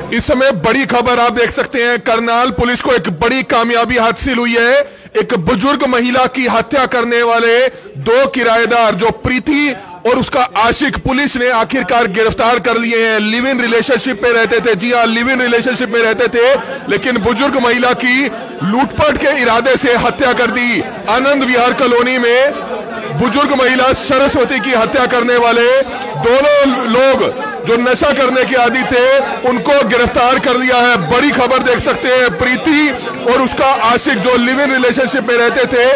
इस समय बड़ी खबर आप देख सकते हैं, करनाल पुलिस को एक बड़ी कामयाबी हासिल हुई है। एक बुजुर्ग महिला की हत्या करने वाले दो किराएदार जो प्रीति और उसका आशिक, पुलिस ने आखिरकार गिरफ्तार कर लिए हैं। लिव इन रिलेशनशिप में रहते थे, जी हाँ, लिव इन रिलेशनशिप में रहते थे, लेकिन बुजुर्ग महिला की लूटपाट के इरादे से हत्या कर दी। आनंद विहार कॉलोनी में बुजुर्ग महिला सरस्वती की हत्या करने वाले दोनों लोग जो नशा करने के आदी थे, उनको गिरफ्तार कर लिया है। बड़ी खबर देख सकते हैं, प्रीति और उसका आशिक जो लिव इन रिलेशनशिप में रहते थे,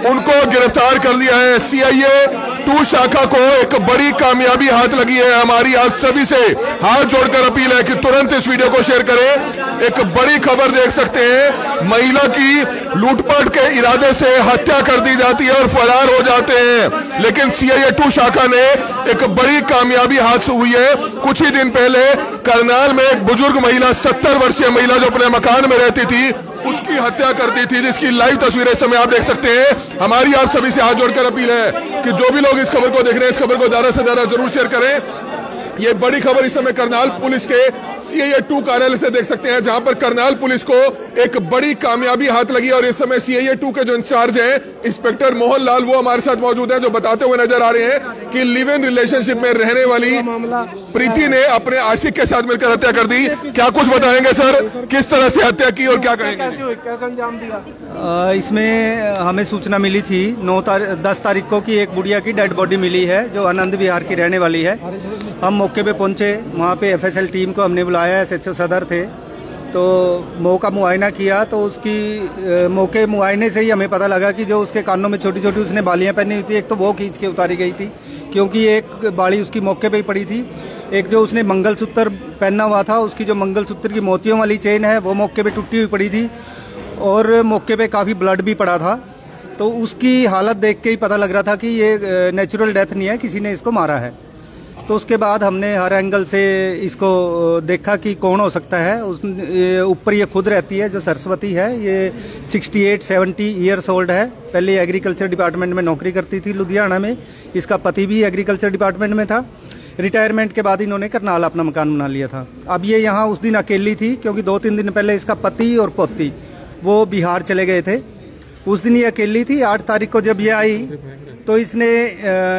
उनको गिरफ्तार कर लिया है। सीआईए 2 शाखा को एक बड़ी कामयाबी हाथ लगी है। हमारी आप सभी से हाथ जोड़कर अपील है कि तुरंत इस वीडियो को शेयर करें। एक बड़ी खबर देख सकते हैं, महिला की लूटपाट के इरादे से हत्या कर दी जाती है और फरार हो जाते हैं, लेकिन सीआईए 2 शाखा ने एक बड़ी कामयाबी हाथ हुई है। कुछ ही दिन पहले करनाल में एक बुजुर्ग महिला, 70 वर्षीय महिला जो अपने मकान में रहती थी, उसकी हत्या कर दी थी, जिसकी लाइव तस्वीरें इस समय आप देख सकते हैं। हमारी आप सभी से हाथ जोड़कर अपील है कि जो भी लोग इस खबर को देख रहे हैं, इस खबर को ज्यादा से ज्यादा जरूर शेयर करें। ये बड़ी खबर इस समय करनाल पुलिस के सीआईए 2 कार्यालय से देख सकते हैं, जहां पर करनाल पुलिस को एक बड़ी कामयाबी हाथ लगी। और इस समय सीआईए 2 के जो इंचार्ज हैं, इंस्पेक्टर मोहन लाल, वो हमारे साथ मौजूद हैं, जो बताते हुए नजर आ रहे हैं कि लिव इन रिलेशनशिप में रहने वाली प्रीति ने अपने आशिक के साथ मिलकर हत्या कर दी। क्या कुछ बताएंगे सर, किस तरह से हत्या की और क्या कहेंगे? कैसे अंजाम दिया? इसमें हमें सूचना मिली थी 10 तारीख को कि एक बुढ़िया की डेड बॉडी मिली है जो आनंद विहार की रहने वाली है। हम मौके पे पहुंचे, वहाँ पे एफएसएल टीम को हमने बुलाया, एसएचओ सदर थे, तो मौका मुआयना किया। तो उसकी मौके मुआयने से ही हमें पता लगा कि जो उसके कानों में छोटी छोटी उसने बालियाँ पहनी हुई थी, एक तो वो खींच के उतारी गई थी क्योंकि एक बाली उसकी मौके पे ही पड़ी थी। एक जो उसने मंगलसूत्र पहना हुआ था, उसकी जो मंगलसूत्र की मोतियों वाली चेन है, वो मौके पे टूटी हुई पड़ी थी और मौके पे काफ़ी ब्लड भी पड़ा था। तो उसकी हालत देख के ही पता लग रहा था कि ये नेचुरल डेथ नहीं है, किसी ने इसको मारा है। तो उसके बाद हमने हर एंगल से इसको देखा कि कौन हो सकता है। ऊपर ये खुद रहती है जो सरस्वती है, ये 68-70 ईयर्स ओल्ड है। पहले एग्रीकल्चर डिपार्टमेंट में नौकरी करती थी लुधियाना में। इसका पति भी एग्रीकल्चर डिपार्टमेंट में था। रिटायरमेंट के बाद इन्होंने करनाल अपना मकान बना लिया था। अब ये यहाँ उस दिन अकेली थी क्योंकि 2-3 दिन पहले इसका पति और पोती वो बिहार चले गए थे। उस दिन ये अकेली थी। 8 तारीख को जब ये आई तो इसने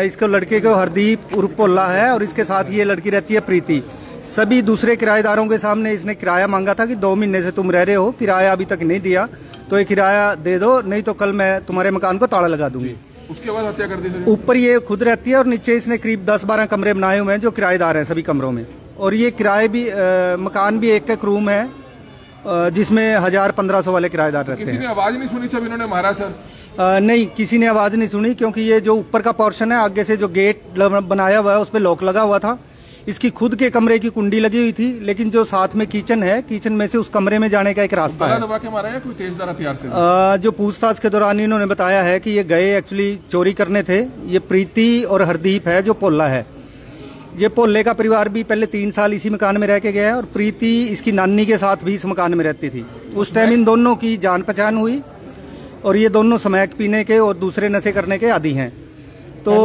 इसको लड़के को हरदीप उर्फ पोल्ला है और इसके साथ ये लड़की रहती है प्रीति। सभी दूसरे किराएदारों के सामने इसने किराया मांगा था कि 2 महीने से तुम रह रहे हो, किराया अभी तक नहीं दिया, तो ये किराया दे दो, नहीं तो कल मैं तुम्हारे मकान को ताला लगा दूंगी। उसके बाद हत्या कर दी थी। ऊपर ये खुद रहती है और नीचे इसने करीब 10-12 कमरे बनाए हुए हैं जो किराएदार हैं सभी कमरों में। और ये किराए भी मकान भी एक रूम है जिसमें 1000-1500 वाले किराएदार रहते हैं। किसी ने आवाज नहीं सुनी जब इन्होंने मारा सर? नहीं, किसी ने आवाज़ नहीं सुनी क्योंकि ये जो ऊपर का पोर्शन है, आगे से जो गेट बनाया हुआ है उस पर लॉक लगा हुआ था। इसकी खुद के कमरे की कुंडी लगी हुई थी, लेकिन जो साथ में किचन है, किचन में से उस कमरे में जाने का एक रास्ता है। दबा के मारा है कोई तेजधार हथियार से? जो पूछताछ के दौरान इन्होंने बताया है कि ये गए एक्चुअली चोरी करने थे। ये प्रीति और हरदीप है जो पोल्ला है। ये पोल्ले का परिवार भी पहले 3 साल इसी मकान में रह के गया है और प्रीति इसकी नानी के साथ भी इस मकान में रहती थी। उस टाइम इन दोनों की जान पहचान हुई और ये दोनों स्मैक पीने के और दूसरे नशे करने के आदी हैं। तो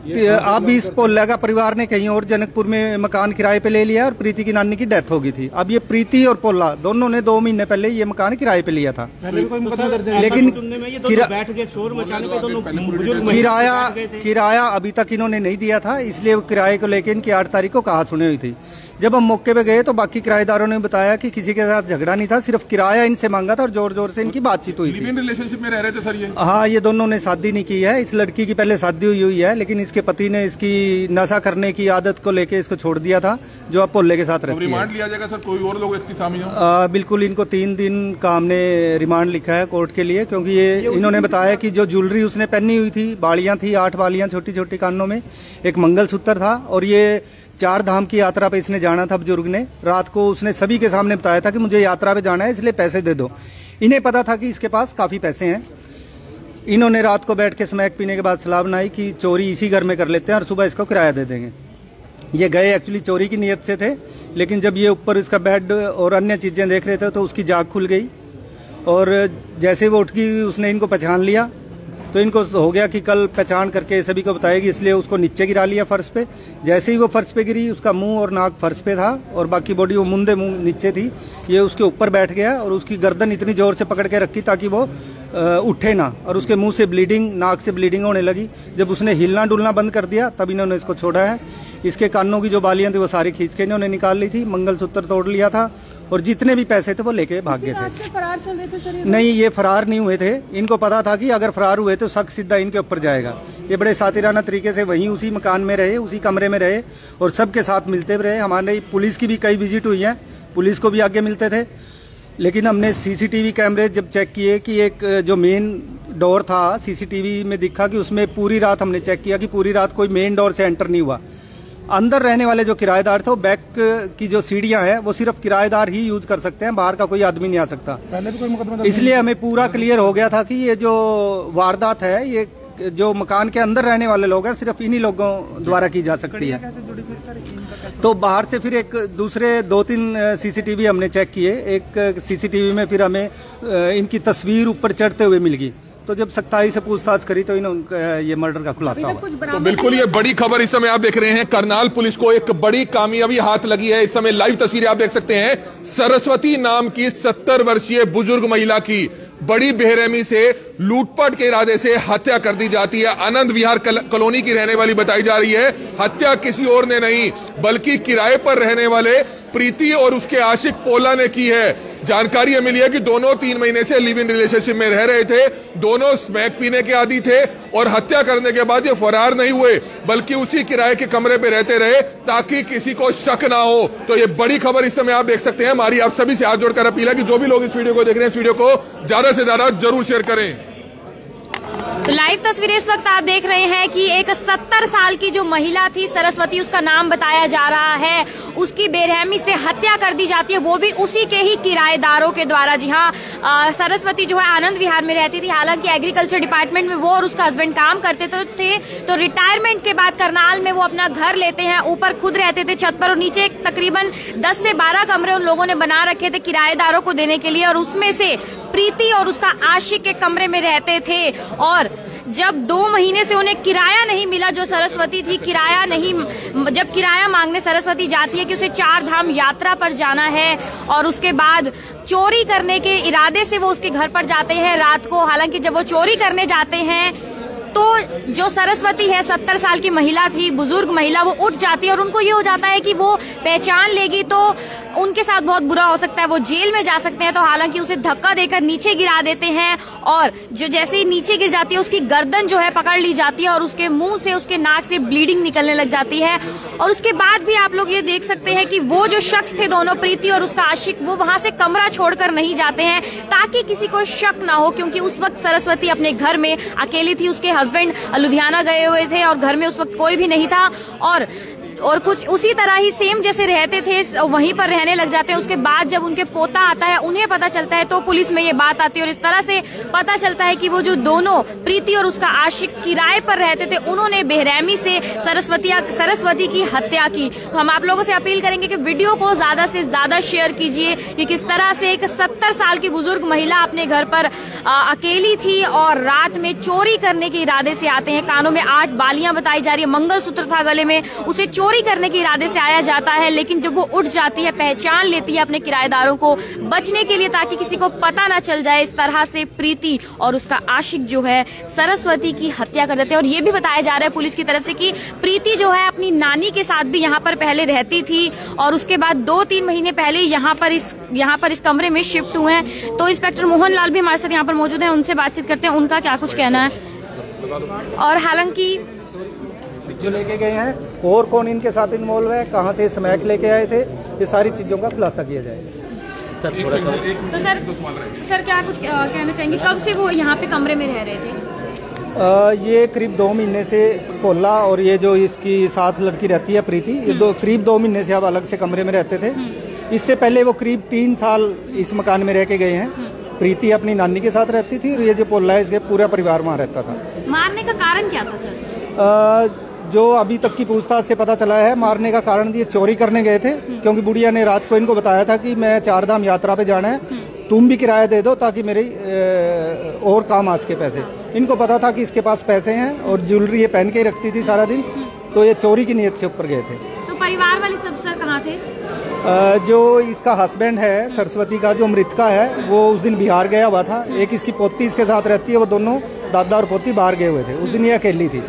अब इस पोल्ला का परिवार ने कहीं और जनकपुर में मकान किराए पे ले लिया और प्रीति की नानी की डेथ हो गई थी। अब ये प्रीति और पोल्ला दोनों ने 2 महीने पहले ये मकान किराए पे लिया था, लेकिन किराया अभी तक इन्होंने नहीं दिया था, इसलिए किराए को लेकर इनकी 8 तारीख को कहा सुनी हुई थी। जब हम मौके पे गए तो बाकी किराएदारों ने बताया कि किसी के साथ झगड़ा नहीं था, सिर्फ किराया इनसे मांगा था और जोर जोर से इनकी बातचीत हुई थी। रिलेशनशिप में रह रहे थे सर ये? हाँ, ये दोनों ने शादी नहीं की है। इस लड़की की पहले शादी हुई है, लेकिन इसके पति ने इसकी नशा करने की आदत को लेके इसको छोड़ दिया था, जो अब पोल्ले के साथ रहती है। रिमांड लिया जाएगा सर? कोई और लोग व्यक्ति शामिल हो? बिल्कुल, इनको 3 दिन का हमने रिमांड लिखा है कोर्ट के लिए, क्योंकि ये इन्होंने बताया कि जो ज्वेलरी उसने पहनी हुई थी, बालियां थी 8 बालियां छोटी छोटी कानों में, एक मंगलसूत्र था और ये 4 धाम की यात्रा पे इसने जाना था। बुजुर्ग ने रात को उसने सभी के सामने बताया था कि मुझे यात्रा पे जाना है, इसलिए पैसे दे दो। इन्हें पता था कि इसके पास काफ़ी पैसे हैं। इन्होंने रात को बैठ के स्मैक पीने के बाद सलाह बनाई कि चोरी इसी घर में कर लेते हैं और सुबह इसको किराया दे देंगे। ये गए एक्चुअली चोरी की नीयत से थे, लेकिन जब ये ऊपर इसका बेड और अन्य चीज़ें देख रहे थे तो उसकी जाग खुल गई और जैसे वो उठ गई उसने इनको पहचान लिया तो इनको हो गया कि कल पहचान करके सभी को बताएगी, इसलिए उसको नीचे गिरा लिया फर्श पे। जैसे ही वो फर्श पे गिरी, उसका मुंह और नाक फर्श पे था और बाकी बॉडी वो मुंह नीचे थी। ये उसके ऊपर बैठ गया और उसकी गर्दन इतनी जोर से पकड़ के रखी ताकि वो उठे ना, और उसके मुंह से ब्लीडिंग, नाक से ब्लीडिंग होने लगी। जब उसने हिलना डुलना बंद कर दिया तब इन्होंने इसको छोड़ा है। इसके कानों की जो बालियां थी वो सारी खींच के इन्होंने निकाल ली थी, मंगलसूत्र तोड़ लिया था और जितने भी पैसे थे वो लेके भाग गए थे। फरार चल रहे थे सर? नहीं, ये फरार नहीं हुए थे। इनको पता था कि अगर फरार हुए तो शक सीधा इनके ऊपर जाएगा। ये बड़े सातिराना तरीके से वहीं उसी मकान में रहे, उसी कमरे में रहे और सबके साथ मिलते रहे। हमारे पुलिस की भी कई विजिट हुई है, पुलिस को भी आगे मिलते थे, लेकिन हमने सीसीटीवी कैमरे जब चेक किए कि एक जो मेन डोर था सीसीटीवी में दिखा कि उसमें पूरी रात हमने चेक किया कि पूरी रात कोई मेन डोर से एंटर नहीं हुआ। अंदर रहने वाले जो किराएदार थे वो बैक की जो सीढ़ियां हैं वो सिर्फ किराएदार ही यूज कर सकते हैं, बाहर का कोई आदमी नहीं आ सकता। पहले भी कोई मुकदमा, इसलिए हमें पूरा क्लियर हो गया था कि ये जो वारदात है ये जो मकान के अंदर रहने वाले लोग हैं सिर्फ इन्हीं लोगों द्वारा की जा सकती है। तो बाहर से फिर एक दूसरे 2-3 सीसीटीवी हमने चेक किए। एक सीसीटीवी में फिर हमें इनकी तस्वीर ऊपर चढ़ते हुए मिल गई, तो जब सख्ताई से पूछताछ करी तो इन्होंने ये मर्डर का खुलासा हुआ। तो बिल्कुल ये बड़ी खबर इस समय आप देख रहे हैं, करनाल पुलिस को एक बड़ी कामयाबी हाथ लगी है। इस समय लाइव तस्वीरें आप देख सकते हैं, सरस्वती नाम की 70 वर्षीय बुजुर्ग महिला की बड़ी बेरहमी से लूटपाट के इरादे से हत्या कर दी जाती है। आनंद विहार कॉलोनी की रहने वाली बताई जा रही है। हत्या किसी और ने नहीं बल्कि किराए पर रहने वाले प्रीति और उसके आशिक पोला ने की है। जानकारी मिली है कि दोनों 3 महीने से लिव इन रिलेशनशिप में रह रहे थे, दोनों स्मैक पीने के आदी थे और हत्या करने के बाद ये फरार नहीं हुए बल्कि उसी किराए के कमरे पे रहते रहे ताकि किसी को शक ना हो। तो ये बड़ी खबर इस समय आप देख सकते हैं। हमारी आप सभी से हाथ जोड़कर अपील है कि जो भी लोग इस वीडियो को देख रहे हैं इस वीडियो को ज्यादा से ज्यादा जरूर शेयर करें। तो लाइव तस्वीरें इस वक्त आप देख रहे हैं कि एक 70 साल की जो महिला थी, सरस्वती उसका नाम बताया जा रहा है, उसकी बेरहमी से हत्या कर दी जाती है, वो भी उसी के ही किराएदारों के द्वारा। जी हाँ, सरस्वती जो है आनंद विहार में रहती थी। हालांकि एग्रीकल्चर डिपार्टमेंट में वो और उसका हस्बैंड काम करते थे, तो रिटायरमेंट के बाद करनाल में वो अपना घर लेते हैं। ऊपर खुद रहते थे छत पर और नीचे तकरीबन 10 से 12 कमरे उन लोगों ने बना रखे थे किराएदारों को देने के लिए, और उसमें से प्रीति और उसका आशिक के कमरे में रहते थे। और जब 2 महीने से उन्हें किराया नहीं मिला, जो सरस्वती थी किराया नहीं, जब किराया मांगने सरस्वती जाती है कि उसे 4 धाम यात्रा पर जाना है और उसके बाद चोरी करने के इरादे से वो उसके घर पर जाते हैं रात को। हालांकि जब वो चोरी करने जाते हैं तो जो सरस्वती है 70 साल की महिला थी, बुजुर्ग महिला, वो उठ जाती है और उनको ये हो जाता है कि वो पहचान लेगी तो उनके साथ बहुत बुरा हो सकता है, वो जेल में जा सकते हैं। तो हालांकि उसे धक्का देकर नीचे गिरा देते हैं और जो जैसे ही नीचे गिर जाती है उसकी गर्दन जो है पकड़ ली जाती है और उसके मुंह से, उसके नाक से ब्लीडिंग निकलने लग जाती है। और उसके बाद भी आप लोग ये देख सकते हैं कि वो जो शख्स थे दोनों, प्रीति और उसका आशिक, वो वहां से कमरा छोड़कर नहीं जाते हैं ताकि किसी को शक ना हो, क्योंकि उस वक्त सरस्वती अपने घर में अकेली थी। उसके हस्बैंड लुधियाना गए हुए थे और घर में उस वक्त कोई भी नहीं था और कुछ उसी तरह ही सेम जैसे रहते थे वहीं पर रहने लग जाते हैं। उसके बाद जब उनके पोता आता है, उन्हें पता चलता है तो पुलिस में ये बात आती है और इस तरह से पता चलता है कि वो जो दोनों प्रीति और उसका आशिक किराए पर रहते थे, उन्होंने बेरहमी से सरस्वती की हत्या की। तो हम आप लोगों से अपील करेंगे कि वीडियो को ज्यादा से ज्यादा शेयर कीजिए कि किस तरह से एक 70 साल की बुजुर्ग महिला अपने घर पर अकेली थी और रात में चोरी करने के इरादे से आते हैं। कानों में 8 बालियां बताई जा रही है, मंगलसूत्र था गले में, उसे चोरी करने के इरादे से आया जाता है। लेकिन जब वो उठ जाती है, पहचान लेती है अपने किराएदारों को बचने के लिए ताकि किसी को पता ना चल जाए, इस तरह से प्रीति और उसका आशिक जो है सरस्वती की हत्या कर देते हैं। और ये भी बताया जा रहा है पुलिस की तरफ से कि प्रीति जो है अपनी नानी के साथ भी यहाँ पर पहले रहती थी और उसके बाद 2-3 महीने पहले यहाँ पर इस कमरे में शिफ्ट हुए हैं। तो इंस्पेक्टर मोहन लाल भी हमारे साथ यहाँ पर मौजूद हैं, उनसे बातचीत करते हैं, उनका क्या कुछ कहना है। और हालांकि जो लेके गए हैं और कौन इनके साथ इन्वॉल्व है, कहां से स्मैक लेके आए थे, ये सारी चीजों का खुलासा किया जाएगा। सर थोड़ा सा तो सर क्या कुछ कहना चाहेंगे, कब से वो यहाँ पे कमरे में रह रहे थे? ये करीब 2 महीने से पोला और ये जो इसकी साथ लड़की रहती है प्रीति, ये करीब 2 महीने से अब अलग से कमरे में रहते थे। इससे पहले वो करीब 3 साल इस मकान में रह के गए हैं। प्रीति अपनी नानी के साथ रहती थी और ये जो पोला है इसके पूरा परिवार वहाँ रहता था। मारने का कारण क्या था सर? जो अभी तक की पूछताछ से पता चला है, मारने का कारण ये चोरी करने गए थे, क्योंकि बुढ़िया ने रात को इनको बताया था कि मैं 4 धाम यात्रा पे जाना है, तुम भी किराया दे दो ताकि मेरे और काम आ सके पैसे। इनको पता था कि इसके पास पैसे हैं और ज्वेलरी ये पहन के ही रखती थी सारा दिन, तो ये चोरी की नीयत से ऊपर गए थे। तो परिवार वाले सब सर कहाँ थे? जो इसका हस्बैंड है सरस्वती का, जो मृतका है, वो उस दिन बिहार गया हुआ था। एक इसकी पोती इसके साथ रहती है, वो दोनों दादा और पोती बाहर गए हुए थे। उस दिन ये अकेली थी,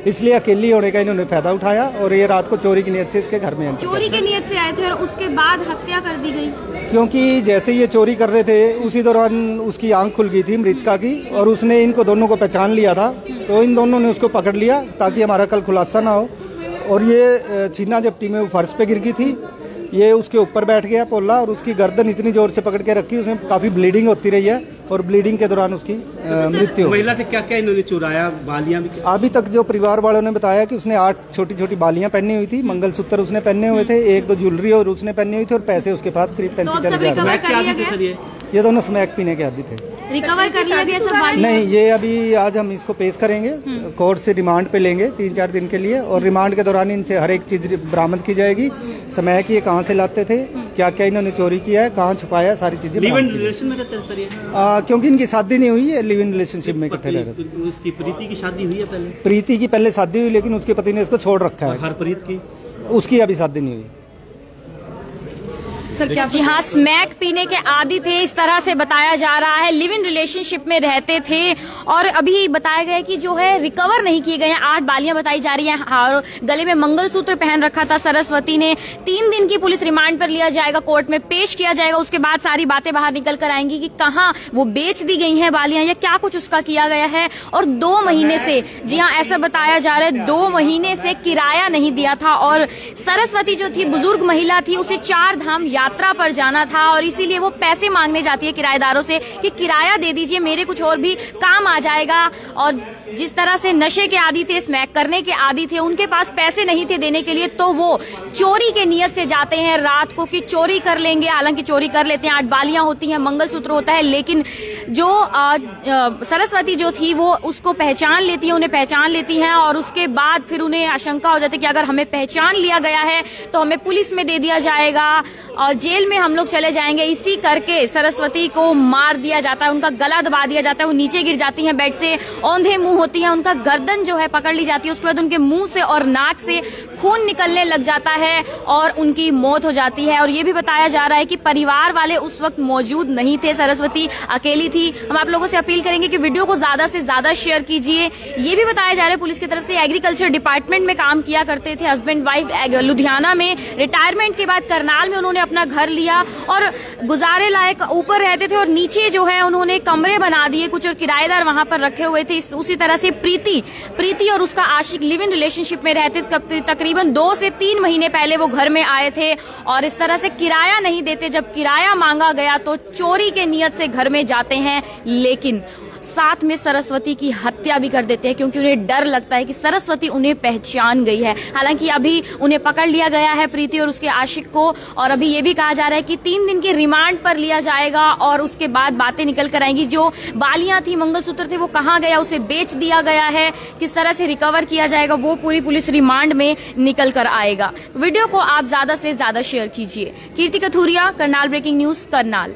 इसलिए अकेली होने का इन्होंने फायदा उठाया और ये रात को चोरी की नीयत से इसके घर में चोरी की नीयत से आए थे और उसके बाद हत्या कर दी गई। क्योंकि जैसे ये चोरी कर रहे थे उसी दौरान उसकी आंख खुल गई थी मृतका की, और उसने इनको दोनों को पहचान लिया था, तो इन दोनों ने उसको पकड़ लिया ताकि हमारा कल खुलासा ना हो। और ये छीना झपटी में वो फर्श पे गिर गई थी, ये उसके ऊपर बैठ गया पोला और उसकी गर्दन इतनी जोर से पकड़ के रखी, उसमें काफी ब्लीडिंग होती रही है और ब्लीडिंग के दौरान उसकी मृत्यु हो गई। महिला से क्या क्या इन्होंने चुराया? बालियां भी? अभी तक जो परिवार वालों ने बताया कि उसने 8 छोटी छोटी बालियां पहनी हुई थी, मंगलसूत्र उसने पहने हुए थे, 1-2 ज्वेलरी और उसने पहनी हुई थी, और पैसे उसके पास करीब 35,000। ये दोनों स्मैक पीने के आदी थे। रिकवर कर लिया गया सब? नहीं, ये अभी आज हम इसको पेश करेंगे, कोर्ट से रिमांड पे लेंगे 3-4 दिन के लिए, और रिमांड के दौरान इनसे हर एक चीज बरामद की जाएगी। समय की ये कहाँ से लाते थे, क्या क्या इन्होंने चोरी किया है, कहाँ छुपाया, सारी चीजें। लिव इन रिलेशन में रहते हैं सर ये? क्योंकि इनकी शादी नहीं हुई है, लिव इन रिलेशनशिप में इकट्ठे रह रहे थे। उसकी प्रीति की शादी हुई है पहले? प्रीति की पहले शादी हुई, लेकिन उसके पति ने इसको छोड़ रखा है। हरप्रीत की? उसकी अभी शादी नहीं हुई। जी हाँ, स्मैक पीने के आदी थे, इस तरह से बताया जा रहा है। लिव इन रिलेशनशिप में रहते थे और अभी बताया गया कि जो है रिकवर नहीं किए गए हैं। 8 बालियां बताई जा रही हैं और गले में मंगलसूत्र पहन रखा था सरस्वती ने। 3 दिन की पुलिस रिमांड पर लिया जाएगा, कोर्ट में पेश किया जाएगा। उसके बाद सारी बातें बाहर निकल कर आएंगी कि कहाँ वो बेच दी गई हैं बालियां या क्या कुछ उसका किया गया है। और 2 महीने से, जी हाँ ऐसा बताया जा रहा है, 2 महीने से किराया नहीं दिया था और सरस्वती जो थी बुजुर्ग महिला थी, उसे 4 धाम यात्रा पर जाना था और इसीलिए वो पैसे मांगने जाती है किराएदारों से कि किराया दे दीजिए, मेरे कुछ और भी काम आ जाएगा। और जिस तरह से नशे के आदी थे, स्मैक करने के आदी थे, उनके पास पैसे नहीं थे देने के लिए, तो वो चोरी के नियत से जाते हैं रात को कि चोरी कर लेंगे। हालांकि चोरी कर लेते हैं, 8 बालियां होती हैं, मंगलसूत्र होता है, लेकिन जो सरस्वती जो थी वो उसको पहचान लेती है, उन्हें पहचान लेती हैं और उसके बाद फिर उन्हें आशंका हो जाती है कि अगर हमें पहचान लिया गया है तो हमें पुलिस में दे दिया जाएगा और जेल में हम लोग चले जाएंगे। इसी करके सरस्वती को मार दिया जाता है, उनका गला दबा दिया जाता है, वो नीचे गिर जाती हैं बेड से, औंधे मुंह होती है, उनका गर्दन जो है पकड़ ली जाती है। उसके बाद उनके मुंह से और नाक से खून निकलने लग जाता है और उनकी मौत हो जाती है। और ये भी बताया जा रहा है कि परिवार वाले उस वक्त मौजूद नहीं थे, सरस्वती अकेली थी। हम आप लोगों से अपील करेंगे कि वीडियो को ज्यादा से ज्यादा शेयर कीजिए। ये भी बताया जा रहा है पुलिस की तरफ से एग्रीकल्चर डिपार्टमेंट में काम किया करते थे हस्बैंड वाइफ, लुधियाना में। रिटायरमेंट के बाद करनाल में उन्होंने अपना घर लिया और गुजारे लायक ऊपर रहते थे और नीचे जो है उन्होंने कमरे बना दिए कुछ और किराएदार वहां पर रखे हुए थे। उसी तरह से प्रीति और उसका आशिक लिव इन रिलेशनशिप में रहते। तकरीबन 2 से 3 महीने पहले वो घर में आए थे और इस तरह से किराया नहीं देते। जब किराया मांगा गया तो चोरी के नियत से घर में जाते हैं, लेकिन साथ में सरस्वती की हत्या भी कर देते हैं क्योंकि उन्हें डर लगता है कि सरस्वती उन्हें पहचान गई है। हालांकि अभी उन्हें पकड़ लिया गया है प्रीति और उसके आशिक को, और अभी ये भी कहा जा रहा है कि 3 दिन की रिमांड पर लिया जाएगा और उसके बाद बातें निकल कर आएंगी। जो बालियां थी, मंगलसूत्र थे, वो कहाँ गया, उसे बेच दिया गया है, किस तरह से रिकवर किया जाएगा, वो पूरी पुलिस रिमांड में निकल कर आएगा। वीडियो को आप ज्यादा से ज्यादा शेयर कीजिए। कीर्ति कथूरिया, करनाल ब्रेकिंग न्यूज, करनाल।